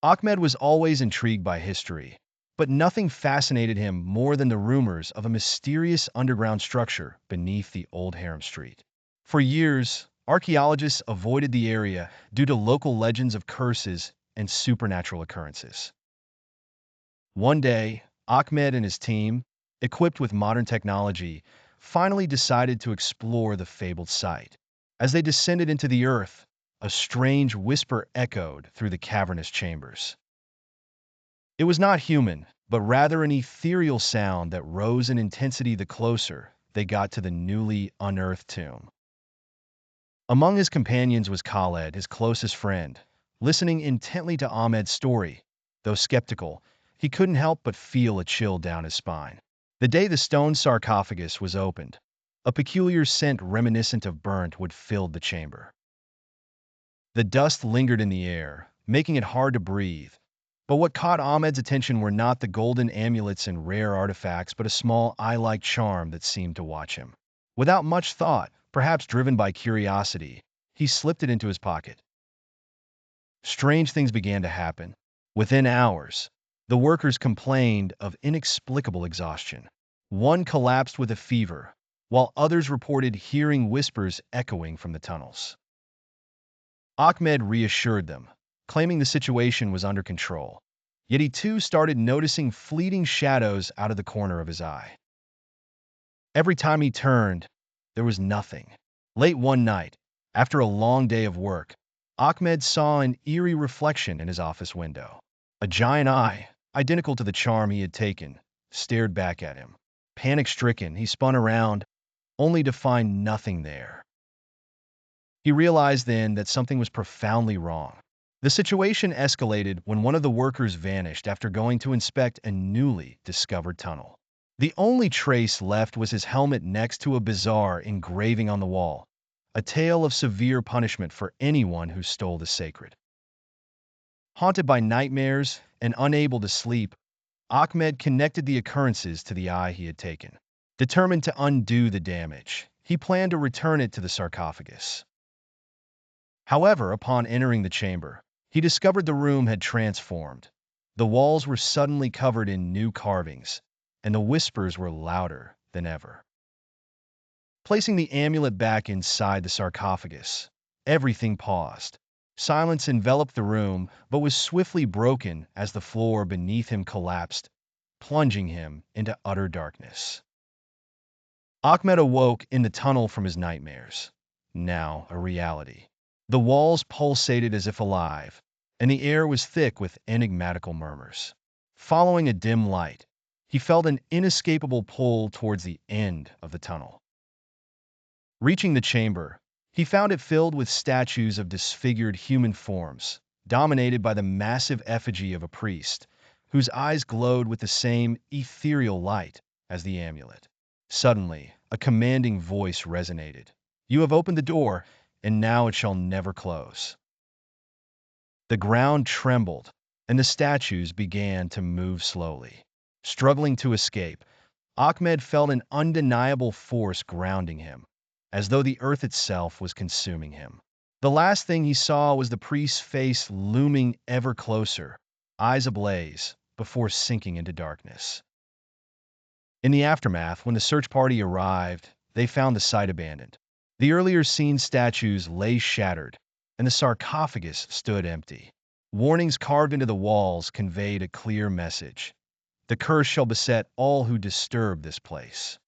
Ahmed was always intrigued by history, but nothing fascinated him more than the rumors of a mysterious underground structure beneath the old Harem street. For years, archaeologists avoided the area due to local legends of curses and supernatural occurrences. One day, Ahmed and his team, equipped with modern technology, finally decided to explore the fabled site. As they descended into the earth, a strange whisper echoed through the cavernous chambers. It was not human, but rather an ethereal sound that rose in intensity the closer they got to the newly unearthed tomb. Among his companions was Khaled, his closest friend, listening intently to Ahmed's story. Though skeptical, he couldn't help but feel a chill down his spine. The day the stone sarcophagus was opened, a peculiar scent reminiscent of burnt wood filled the chamber. The dust lingered in the air, making it hard to breathe. But what caught Ahmed's attention were not the golden amulets and rare artifacts, but a small eye-like charm that seemed to watch him. Without much thought, perhaps driven by curiosity, he slipped it into his pocket. Strange things began to happen. Within hours, the workers complained of inexplicable exhaustion. One collapsed with a fever, while others reported hearing whispers echoing from the tunnels. Ahmed reassured them, claiming the situation was under control. Yet he too started noticing fleeting shadows out of the corner of his eye. Every time he turned, there was nothing. Late one night, after a long day of work, Ahmed saw an eerie reflection in his office window. A giant eye, identical to the charm he had taken, stared back at him. Panic-stricken, he spun around, only to find nothing there. He realized then that something was profoundly wrong. The situation escalated when one of the workers vanished after going to inspect a newly discovered tunnel. The only trace left was his helmet next to a bizarre engraving on the wall, a tale of severe punishment for anyone who stole the sacred. Haunted by nightmares and unable to sleep, Ahmed connected the occurrences to the eye he had taken. Determined to undo the damage, he planned to return it to the sarcophagus. However, upon entering the chamber, he discovered the room had transformed. The walls were suddenly covered in new carvings, and the whispers were louder than ever. Placing the amulet back inside the sarcophagus, everything paused. Silence enveloped the room, but was swiftly broken as the floor beneath him collapsed, plunging him into utter darkness. Ahmed awoke in the tunnel from his nightmares, now a reality. The walls pulsated as if alive, and the air was thick with enigmatical murmurs. Following a dim light, he felt an inescapable pull towards the end of the tunnel. Reaching the chamber, he found it filled with statues of disfigured human forms, dominated by the massive effigy of a priest, whose eyes glowed with the same ethereal light as the amulet. Suddenly, a commanding voice resonated. "You have opened the door, and now it shall never close." The ground trembled, and the statues began to move slowly. Struggling to escape, Ahmed felt an undeniable force grounding him, as though the earth itself was consuming him. The last thing he saw was the priest's face looming ever closer, eyes ablaze, before sinking into darkness. In the aftermath, when the search party arrived, they found the site abandoned. The earlier seen statues lay shattered, and the sarcophagus stood empty. Warnings carved into the walls conveyed a clear message: the curse shall beset all who disturb this place.